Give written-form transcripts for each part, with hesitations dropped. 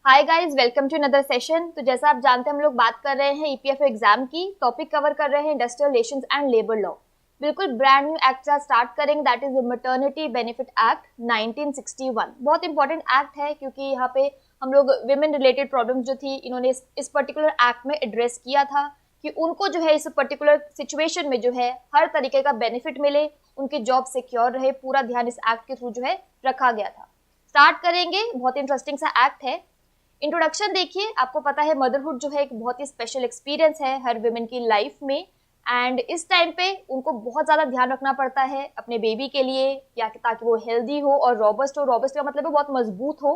Hi guys, welcome to another session. तो जैसा आप जानते हैं हम लोग बात कर रहे हैं ईपीएफओ एग्जाम की। टॉपिक कवर कर रहे हैं industrial relations and labour law. बिल्कुल ब्रांड न्यू एक्ट से स्टार्ट करेंगे, that is maternity benefit act 1961। बहुत इंपॉर्टेंट एक्ट है क्योंकि यहाँ पे हम लोग विमेन रिलेटेड प्रॉब्लम जो थी इन्होंने इस पर्टिकुलर एक्ट में एड्रेस किया था कि उनको जो है इस पर्टिकुलर सिचुएशन में जो है हर तरीके का बेनिफिट मिले, उनकी जॉब सिक्योर रहे। पूरा ध्यान इस एक्ट के थ्रू जो है रखा गया था। स्टार्ट करेंगे, बहुत इंटरेस्टिंग सा एक्ट है। इंट्रोडक्शन देखिए, आपको पता है मदरहुड जो है एक बहुत ही स्पेशल एक्सपीरियंस है हर वुमेन की लाइफ में। एंड इस टाइम पे उनको बहुत ज़्यादा ध्यान रखना पड़ता है अपने बेबी के लिए, या ताकि वो हेल्दी हो और रॉबस्ट हो। रॉबस्ट का मतलब है बहुत मजबूत हो।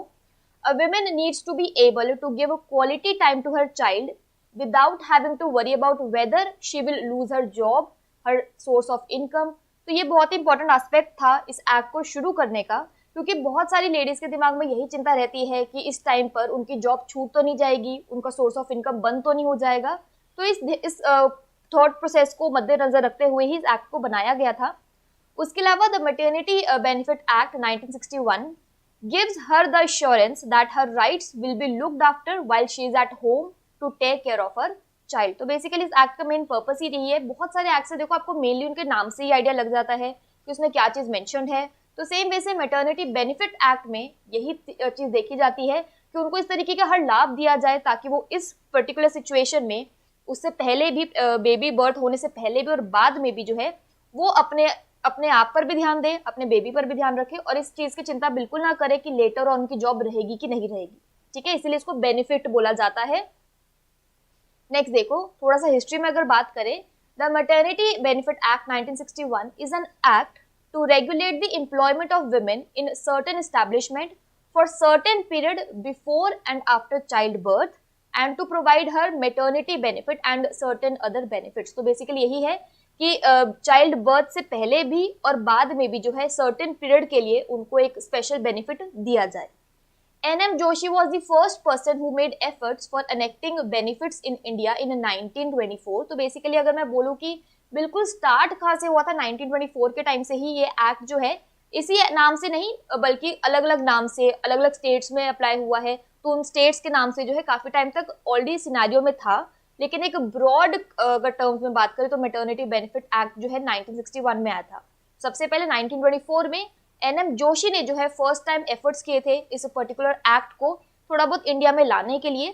A women needs to be able to give quality time to her child without having to worry about whether she will lose her job, her source of income. तो ये बहुत इंपॉर्टेंट एस्पेक्ट था इस एक्ट को शुरू करने का, क्योंकि बहुत सारी लेडीज के दिमाग में यही चिंता रहती है कि इस टाइम पर उनकी जॉब छूट तो नहीं जाएगी, उनका सोर्स ऑफ इनकम बंद तो नहीं हो जाएगा। तो इस थॉट प्रोसेस को मद्देनजर रखते हुए ही इस एक्ट को बनाया गया था। उसके अलावा the maternity benefit act 1961 gives her the assurance that her rights will be looked after while she is at home to take care of her child. तो बेसिकली इस एक्ट का मेन पर्पस ही यही है। बहुत सारे एक्ट से देखो आपको मेनली उनके नाम से ही आइडिया लग जाता है कि उसमें क्या चीज मेंशन है। तो सेम वैसे मैटरनिटी बेनिफिट एक्ट में यही चीज देखी जाती है कि उनको इस तरीके का हर लाभ दिया जाए ताकि वो इस पर्टिकुलर सिचुएशन में, उससे पहले भी, बेबी बर्थ होने से पहले भी और बाद में भी जो है वो अपने अपने आप पर भी ध्यान दे, अपने बेबी पर भी ध्यान रखे और इस चीज की चिंता बिल्कुल ना करे कि लेटर और उनकी जॉब रहेगी कि नहीं रहेगी। ठीक है, इसीलिए इसको बेनिफिट बोला जाता है। नेक्स्ट देखो, थोड़ा सा हिस्ट्री में अगर बात करें, the maternity benefit act 1961 is an act to regulate the employment of women in certain establishment for certain period before and after childbirth and to provide her maternity benefit and certain other benefits। तो basically यही है कि child birth से पहले भी और बाद में भी जो है सर्टेन पीरियड के लिए उनको एक स्पेशल बेनिफिट दिया जाए। एन.एम. Joshi was the first person who made efforts for enacting benefits in India in 1924। तो बेसिकली अगर मैं बोलूँ कि बिल्कुल स्टार्ट कहाँ से हुआ था, 1924 के टाइम से ही ये एक्ट जो है इसी नाम से नहीं बल्कि अलग अलग नाम से अलग अलग स्टेट्स में अप्लाई हुआ है। तो उन स्टेट्स के नाम से जो है काफी टाइम तक ऑलरेडी सिनेरियो में था, लेकिन एक ब्रॉड अगर टर्म्स में बात करें तो मैटरनिटी बेनिफिट एक्ट जो है 1961 में आया था। सबसे पहले 1924 में एन.एम. जोशी ने जो है फर्स्ट टाइम एफर्ट्स किए थे इस पर्टिकुलर एक्ट को थोड़ा बहुत इंडिया में लाने के लिए।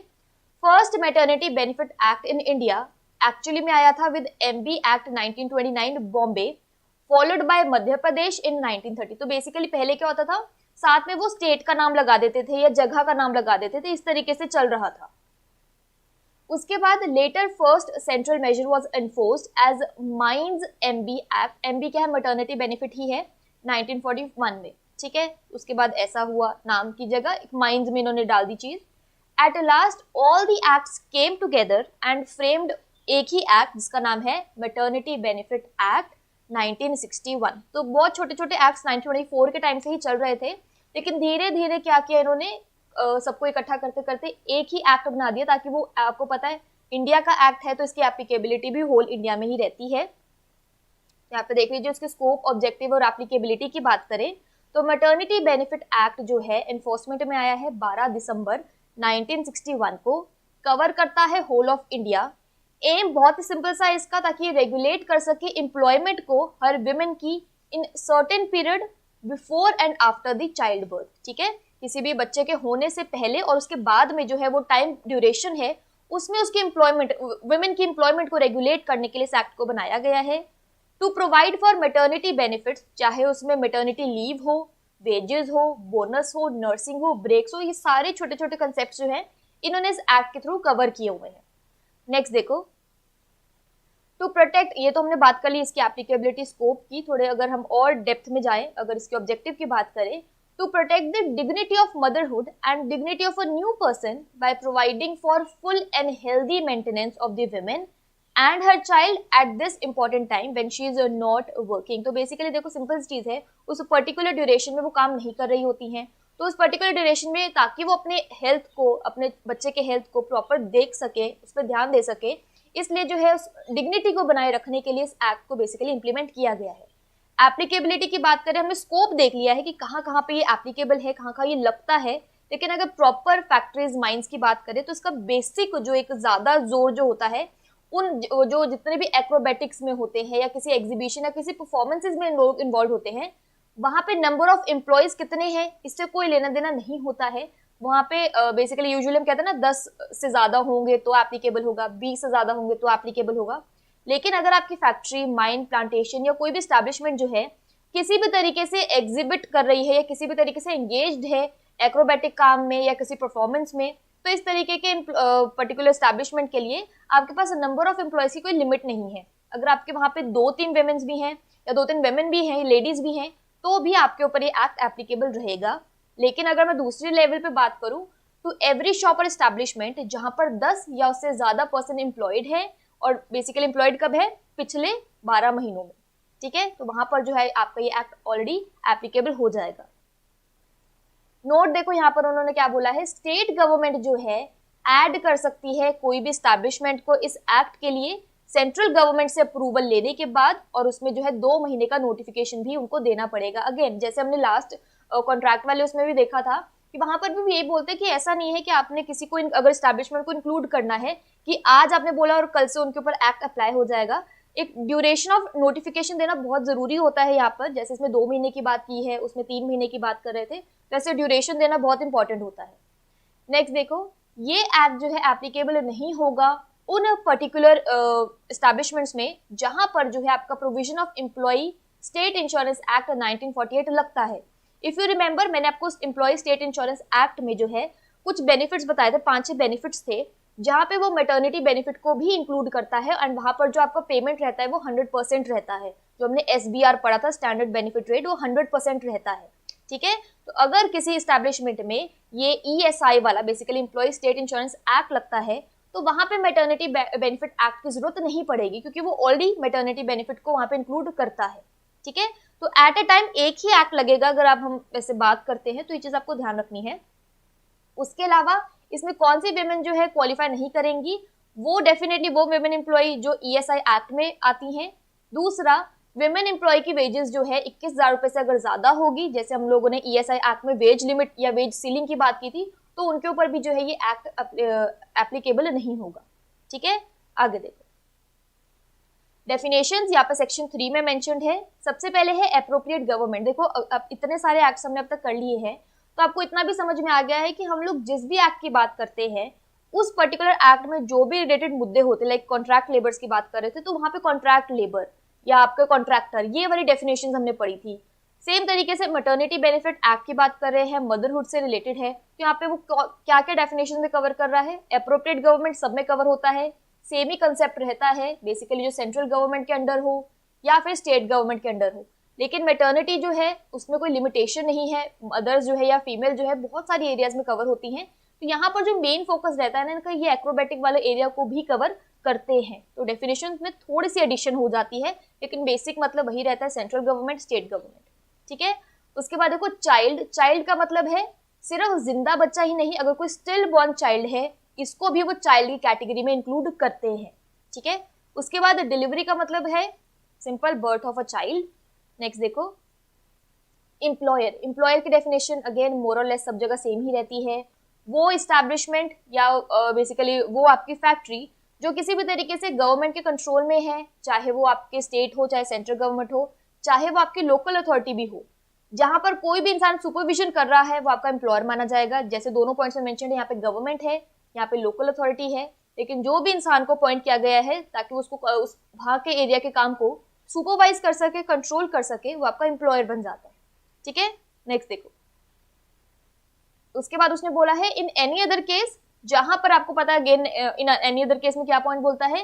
First maternity benefit act in India actually में आया था with MB act 1929 Bombay, followed by Madhya Pradesh in 1930। तो बेसिकली पहले क्या होता था, साथ में वो स्टेट का नाम लगा देते थे या जगह का नाम लगा देते थे, इस तरीके से चल रहा था। उसके बाद later first central measure was enforced as mines MB act. MB क्या है, मैटरनिटी बेनिफिट ही है, 1941 में। ठीक है, उसके बाद ऐसा हुआ, नाम की जगह माइंस में इन्होंने डाल दी चीज। At last all the acts came together and framed एक ही एक्ट जिसका नाम है मैटरनिटी बेनिफिट एक्ट 1961। तो बहुत छोटे छोटे एक्ट्स 1924 के टाइम से ही चल रहे थे, लेकिन धीरे धीरे क्या किया इन्होंने, सबको इकट्ठा करते करते एक ही एक्ट बना दिया ताकि वो, आपको पता है इंडिया का एक्ट है तो इसकी एप्लीकेबिलिटी भी होल इंडिया में ही रहती है। यहाँ पे देख लीजिए उसके स्कोप, ऑब्जेक्टिव और एप्लीकेबिलिटी की बात करें तो मैटरनिटी बेनिफिट एक्ट जो है एनफोर्समेंट में आया है 12 दिसंबर 1961 को, कवर करता है होल ऑफ इंडिया। एम बहुत ही सिंपल सा इसका, ताकि रेगुलेट कर सके एम्प्लॉयमेंट को हर विमेन की in certain period before and after the child birth. ठीक है, किसी भी बच्चे के होने से पहले और उसके बाद में जो है वो टाइम ड्यूरेशन है उसमें उसकी एम्प्लॉयमेंट, वुमेन की एम्प्लॉयमेंट को रेगुलेट करने के लिए इस एक्ट को बनाया गया है। To provide for maternity benefits, चाहे उसमें मैटरनिटी लीव हो, वेजेस हो, बोनस हो, नर्सिंग हो, ब्रेक्स हो, ये सारे छोटे छोटे कंसेप्ट जो है इन्होंने इस एक्ट के थ्रू कवर किए हुए हैं। नेक्स्ट देखो, टू प्रोटेक्ट, ये तो हमने बात कर ली इसकी एप्लीकेबिलिटी स्कोप की। थोड़े अगर हम और डेप्थ में जाएं, अगर इसके ऑब्जेक्टिव की बात करें, to protect the dignity of motherhood and dignity of a new person by providing for full and healthy maintenance of the women and her child at this important time when she is not working. तो basically देखो simple चीज है, उस particular duration में वो काम नहीं कर रही होती हैं, तो उस पर्टिकुलर ड्यूरेशन में ताकि वो अपने हेल्थ को, अपने बच्चे के हेल्थ को प्रॉपर देख सके, उस पर ध्यान दे सके, इसलिए जो है उस डिग्निटी को बनाए रखने के लिए इस एक्ट को बेसिकली इंप्लीमेंट किया गया है। एप्लीकेबिलिटी की बात करें, हमने स्कोप देख लिया है कि कहाँ कहाँ पे ये एप्लीकेबल है, कहाँ कहाँ ये लगता है लेकिन अगर प्रॉपर फैक्ट्रीज माइंस की बात करें तो इसका बेसिक जो एक ज्यादा जोर जो होता है उन जो जितने भी एक्रोबेटिक्स में होते हैं या किसी एग्जीबिशन या किसी परफॉर्मेंसेज में इन्वॉल्व होते हैं, वहां पे नंबर ऑफ एम्प्लॉयज कितने हैं इससे कोई लेना देना नहीं होता है। वहां पे बेसिकली यूजुअली हम कहते हैं ना 10 से ज्यादा होंगे तो एप्लीकेबल होगा, 20 से ज्यादा होंगे तो एप्लीकेबल होगा। लेकिन अगर आपकी फैक्ट्री, माइन, प्लांटेशन या कोई भी स्टैब्लिशमेंट जो है किसी भी तरीके से एग्जिबिट कर रही है या किसी भी तरीके से एंगेज्ड है एक्रोबेटिक काम में या किसी परफॉर्मेंस में, तो इस तरीके के पर्टिकुलर स्टैब्लिशमेंट के लिए आपके पास नंबर ऑफ एम्प्लॉयज की कोई लिमिट नहीं है। अगर आपके वहां पे 2-3 वेमेन्स भी हैं या 2-3 वेमेन भी हैं, लेडीज भी हैं, तो भी आपके ऊपर ये एक्ट एप्लीकेबल रहेगा। लेकिन अगर मैं दूसरी लेवल पे बात करूं तो एवरी शॉप और एस्टैब्लिशमेंट जहां पर 10 या उससे ज्यादा पर्सन एम्प्लॉयड है, और बेसिकली एम्प्लॉयड कब है, पिछले 12 महीनों में, ठीक है, तो वहां पर जो है आपका ये एक्ट ऑलरेडी एप्लीकेबल हो जाएगा। नोट देखो यहाँ पर उन्होंने क्या बोला है, स्टेट गवर्नमेंट जो है ऐड कर सकती है कोई भी एस्टैब्लिशमेंट को इस एक्ट के लिए सेंट्रल गवर्नमेंट से अप्रूवल लेने के बाद, और उसमें जो है 2 महीने का नोटिफिकेशन भी उनको देना पड़ेगा। अगेन जैसे हमने लास्ट कॉन्ट्रैक्ट वाले उसमें भी देखा था कि वहां पर भी यही बोलते हैं कि ऐसा नहीं है कि आपने किसी को अगर एस्टैब्लिशमेंट को इंक्लूड करना है कि आज आपने बोला और कल से उनके ऊपर एक्ट अप्लाई हो जाएगा। एक ड्यूरेशन ऑफ नोटिफिकेशन देना बहुत जरूरी होता है यहाँ पर, जैसे इसमें 2 महीने की बात की है, उसमें 3 महीने की बात कर रहे थे, वैसे ड्यूरेशन देना बहुत इंपॉर्टेंट होता है। नेक्स्ट देखो, ये एक्ट जो है एप्लीकेबल नहीं होगा उन पर्टिकुलर एस्टैब्लिशमेंट्स में जहां पर जो है आपका provision of employee state insurance act 1948 लगता है। इफ यू रिमेंबर, मैंने आपको एम्प्लॉय स्टेट इंश्योरेंस एक्ट में जो है कुछ बेनिफिट्स बताए थे, 5-6 बेनिफिट्स थे, जहां पे वो मैटरनिटी बेनिफिट को भी इंक्लूड करता है, एंड वहां पर जो आपका पेमेंट रहता है वो 100% रहता है। जो हमने SBR पढ़ा था, स्टैंडर्ड बेनिफिट रेट, वो 100% रहता है, ठीक है। तो अगर किसी एस्टैब्लिशमेंट में ये ESI वाला basically employee state insurance act लगता है तो वहां पे मैटरनिटी बेनिफिट एक्ट की जरूरत नहीं पड़ेगी, क्योंकि वो ऑलरेडी मैटरनिटी बेनिफिट को वहां पे इंक्लूड करता है, ठीक है। तो एट ए टाइम एक ही एक्ट लगेगा अगर आप हम वैसे बात करते हैं, तो ये चीज आपको ध्यान रखनी है। उसके अलावा इसमें कौन सी वेमेन जो है क्वालिफाई नहीं करेंगी, वो डेफिनेटली वो वेमेन एम्प्लॉय जो ESI एक्ट में आती हैं। दूसरा, वेमेन एम्प्लॉय की वेजेस जो है 21,000 रुपए से अगर ज्यादा होगी, जैसे हम लोगों ने ESI एक्ट में वेज लिमिट या वेज सीलिंग की बात की थी, तो उनके ऊपर भी जो है ये एक्ट एप्लीकेबल नहीं होगा, ठीक है। आगे देखो, डेफिनेशंस यहाँ पे सेक्शन 3 में मेंशन्ड है। सबसे पहले है एप्रोप्रिएट गवर्नमेंट। देखो अब इतने सारे एक्ट्स हमने अब तक कर लिए हैं, तो आपको इतना भी समझ में आ गया है कि हम लोग जिस भी एक्ट की बात करते हैं उस पर्टिकुलर एक्ट में जो भी रिलेटेड मुद्दे होते हैं, लाइक कॉन्ट्रैक्ट लेबर्स की बात कर रहे थे तो वहां पे कॉन्ट्रैक्ट लेबर या आपके कॉन्ट्रैक्टर, ये वाली डेफिनेशंस हमने पढ़ी थी। सेम तरीके से मैटरनिटी बेनिफिट एक्ट की बात कर रहे हैं, मदरहुड से रिलेटेड है, तो यहाँ पे वो क्या क्या डेफिनेशन में कवर कर रहा है, एप्रोप्रिएट गवर्नमेंट सब में कवर होता है। सेम ही कंसेप्ट रहता है, बेसिकली जो सेंट्रल गवर्नमेंट के अंडर हो या फिर स्टेट गवर्नमेंट के अंडर हो। लेकिन मैटरनिटी जो है उसमें कोई लिमिटेशन नहीं है, मदर्स जो है या फीमेल जो है बहुत सारी एरियाज में कवर होती हैं। तो यहाँ पर जो मेन फोकस रहता है ना इनका, ये एक्रोबेटिक वाले एरिया को भी कवर करते हैं। तो डेफिनेशन में थोड़ी सी एडिशन हो जाती है, लेकिन बेसिक मतलब वही रहता है, सेंट्रल गवर्नमेंट, स्टेट गवर्नमेंट, ठीक है। उसके बाद देखो चाइल्ड, चाइल्ड का मतलब है सिर्फ जिंदा बच्चा ही नहीं, अगर कोई स्टिल बॉर्न चाइल्ड है इसको भी वो चाइल्ड की कैटेगरी में इंक्लूड करते हैं, ठीक है। उसके बाद डिलीवरी का मतलब है simple birth of a child. Next देखो एम्प्लॉयर, एम्प्लॉयर की डेफिनेशन अगेन मोर और लेस सब जगह सेम ही रहती है। वो एस्टैब्लिशमेंट या बेसिकली वो आपकी फैक्ट्री जो किसी भी तरीके से गवर्नमेंट के कंट्रोल में है, चाहे वो आपके स्टेट हो, चाहे सेंट्रल गवर्नमेंट हो, चाहे वो आपकी लोकल अथॉरिटी भी हो, जहां पर कोई भी इंसान सुपरविजन कर रहा है वो आपका एम्प्लॉयर माना जाएगा। जैसे दोनों पॉइंट्स में मेंशन है, यहाँ पे गवर्नमेंट है, यहाँ पे लोकल अथॉरिटी है, लेकिन जो भी इंसान को पॉइंट किया गया है ताकि उसको उस वहां के एरिया के काम को सुपरवाइज कर सके, कंट्रोल कर सके, वो आपका एम्प्लॉयर बन जाता है, ठीक है। नेक्स्ट देखो, उसके बाद उसने बोला है इन एनी अदर केस, जहां पर आपको पता है again in any other case में क्या पॉइंट बोलता है,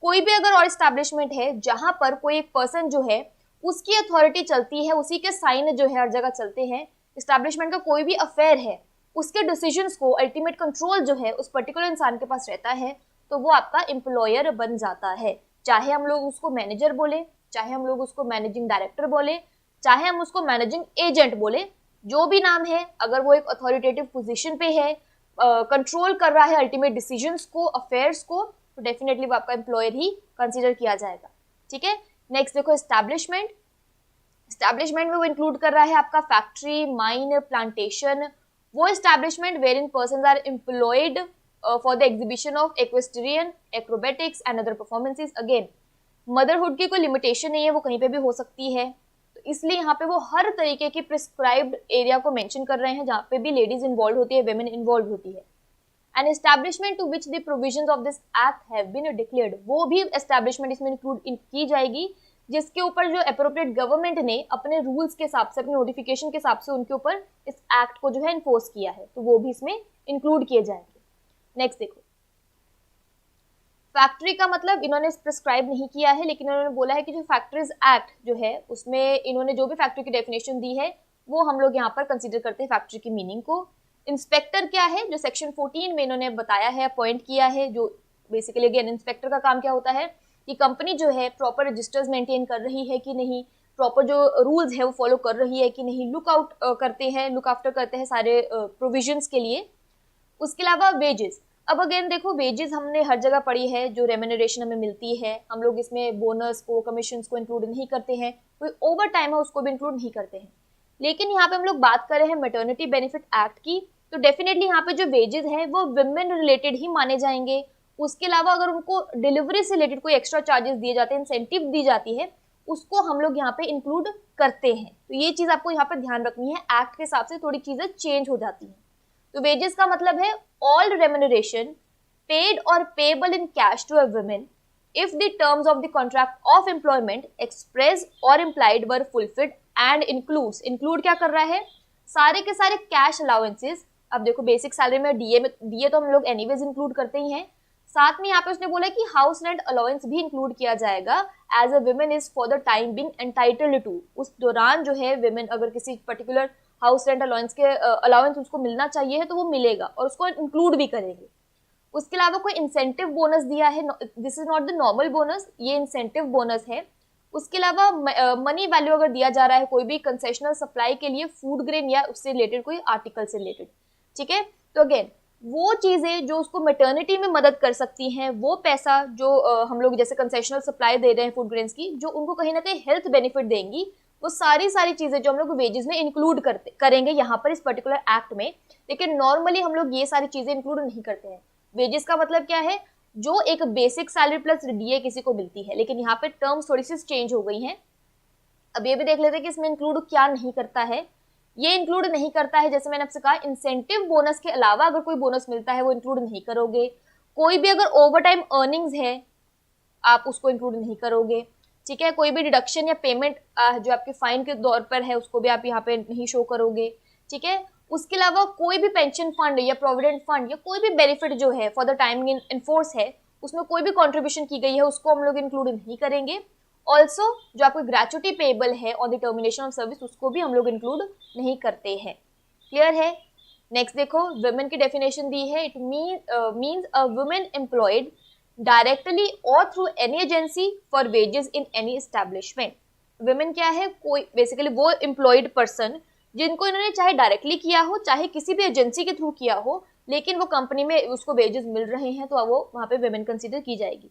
कोई भी अगर और एस्टैब्लिशमेंट है जहां पर कोई एक पर्सन जो है उसकी अथॉरिटी चलती है, उसी के साइन जो है हर जगह चलते हैं, एस्टैब्लिशमेंट का कोई भी अफेयर है, उसके डिसीजंस को अल्टीमेट कंट्रोल जो है उस पर्टिकुलर इंसान के पास रहता है, तो वो आपका एम्प्लॉयर बन जाता है। चाहे हम लोग उसको मैनेजर बोले, चाहे हम लोग उसको मैनेजिंग डायरेक्टर बोले, चाहे हम उसको मैनेजिंग एजेंट बोले, जो भी नाम है, अगर वो एक अथॉरिटेटिव पोजीशन पे है, कंट्रोल कर रहा है अल्टीमेट डिसीजंस को, अफेयर्स को, तो डेफिनेटली वो आपका एम्प्लॉयर ही कंसीडर किया जाएगा, ठीक है। नेक्स्ट देखो एस्टैब्लिशमेंट, एस्टैब्लिशमेंट में वो इंक्लूड कर रहा है आपका फैक्ट्री, माइन, प्लांटेशन, वो establishment where in person are employed for the exhibition of equestrian, acrobatics and other performances. Again motherhood की कोई लिमिटेशन नहीं है, वो कहीं पे भी हो सकती है, तो इसलिए यहाँ पे वो हर तरीके की प्रिस्क्राइब्ड एरिया को मेंशन कर रहे हैं जहाँ पे भी लेडीज इन्वॉल्व होती है, वेमेन इन्वॉल्व होती है। An establishment to which the provisions of this act have been declared, वो भी एस्टैब्लिशमेंट इसमें इंक्लूड की जाएगी जिसके ऊपर जो अप्रोप्रिएट गवर्नमेंट ने अपने रूल्स के हिसाब से, अपने नोटिफिकेशन के हिसाब से उनके ऊपर इस एक्ट को जो है इन्फोर्स किया है, तो वो भी इसमें इंक्लूड किए जाएंगे। नेक्स्ट देखो, फैक्ट्री का मतलब इन्होंने प्रिस्क्राइब नहीं किया है, लेकिन इन्होंने बोला है कि जो फैक्ट्रीज एक्ट जो है उसमें इन्होंने जो भी फैक्ट्री की डेफिनेशन दी है वो हम लोग यहाँ पर कंसीडर करते हैं फैक्ट्री की मीनिंग को। इंस्पेक्टर क्या है, जो सेक्शन 14 में इन्होंने बताया है, अपॉइंट किया है, जो बेसिकली अगेन इंस्पेक्टर का काम क्या होता है कि कंपनी जो है प्रॉपर रजिस्टर्स मेंटेन कर रही है कि नहीं, प्रॉपर जो रूल्स है वो फॉलो कर रही है कि नहीं, लुक आउट करते हैं, लुक आफ्टर करते हैं सारे प्रोविजंस के लिए। उसके अलावा वेजेस, अब अगेन देखो वेजेस हमने हर जगह पढ़ी है, जो रेम्यूनरेशन हमें मिलती है, हम लोग इसमें बोनस को, कमीशन को इंक्लूड नहीं करते हैं, कोई ओवर टाइम है उसको भी इंक्लूड नहीं करते हैं। लेकिन यहाँ पे हम लोग बात कर रहे हैं मैटरनिटी बेनिफिट एक्ट की, तो डेफिनेटली यहाँ पे जो वेजेस हैं वो विमेन रिलेटेड ही माने जाएंगे। उसके अलावा अगर उनको डिलीवरी से रिलेटेड कोई एक्स्ट्रा चार्जेस दिए जाते हैं, इंसेंटिव दी जाती है, उसको हम लोग यहाँ पे इंक्लूड करते हैं। तो ये चीज आपको यहाँ पे ध्यान रखनी है, एक्ट के हिसाब से थोड़ी चीजें चेंज हो जाती हैं। तो वेजेस का मतलब है ऑल रेम्यूनरेशन पेड और payable in cash to a women if the terms of the contract of employment express or implied were fulfilled and include क्या कर रहा है, सारे के सारे कैश अलाउंसेस। अब देखो बेसिक सैलरी में डीए तो हम लोग एनीवेज इंक्लूड करते ही हैं, साथ में यहाँ पे उसने बोला कि हाउस रेंट अलाउंस भी इंक्लूड किया जाएगा as a women is for the time being entitled to. उस दौरान जो है वुमेन अगर किसी पर्टिकुलर हाउस रेंट अलाउंस के अलाउंस उसको मिलना चाहिए है तो वो मिलेगा और उसको इंक्लूड भी करेंगे। उसके अलावा कोई इंसेंटिव बोनस दिया है, this is not the normal bonus, ये इंसेंटिव बोनस है। उसके अलावा मनी वैल्यू अगर दिया जा रहा है कोई भी कंसेशनल सप्लाई के लिए, फूड ग्रेन या उससे रिलेटेड कोई आर्टिकल से रिलेटेड, ठीक है। तो अगेन वो चीजें जो उसको मैटरनिटी में मदद कर सकती हैं, वो पैसा जो हम लोग जैसे कंसेशनल सप्लाई दे रहे हैं फूड ग्रेन्स की, जो उनको कहीं ना कहीं हेल्थ बेनिफिट देंगी, वो सारी चीजें जो हम लोग वेजेस में इंक्लूड करेंगे यहाँ पर इस पर्टिकुलर एक्ट में। लेकिन नॉर्मली हम लोग ये सारी चीजें इंक्लूड नहीं करते हैं। वेजेस का मतलब क्या है, जो एक बेसिक सैलरी प्लस डीए किसी को मिलती है, लेकिन यहाँ पे टर्म्स थोड़ी सी चेंज हो गई हैं। अब ये भी देख लेते हैं कि इसमें इंक्लूड क्या नहीं करता है। ये इंक्लूड नहीं करता है, जैसे मैंने आपसे कहा, इंसेंटिव बोनस के अलावा अगर कोई बोनस मिलता है वो इंक्लूड नहीं करोगे। कोई भी अगर ओवर टाइम अर्निंग्स है आप उसको इंक्लूड नहीं करोगे, ठीक है। कोई भी डिडक्शन या पेमेंट जो आपके फाइन के दौर पर है उसको भी आप यहाँ पे नहीं शो करोगे, ठीक है। उसके अलावा कोई भी पेंशन फंड या प्रोविडेंट फंड या कोई भी बेनिफिट जो है for the time in force है, उसमें कोई भी कंट्रीब्यूशन की गई है उसको हम लोग इंक्लूड नहीं करेंगे। ऑल्सो जो आपको ग्रेचुटी पेएबल है on the termination of service, उसको भी हम लोग इंक्लूड नहीं करते हैं। क्लियर है। नेक्स्ट देखो, वुमेन की डेफिनेशन दी है, it means a women employed directly और through any agency for wages in any establishment. Women क्या है, कोई बेसिकली वो एम्प्लॉयड पर्सन जिनको इन्होंने चाहे डायरेक्टली किया हो चाहे किसी भी एजेंसी के थ्रू किया हो, लेकिन वो कंपनी में उसको वेजेस मिल रहे हैं, तो वो वहां पे वुमेन कंसीडर की जाएगी।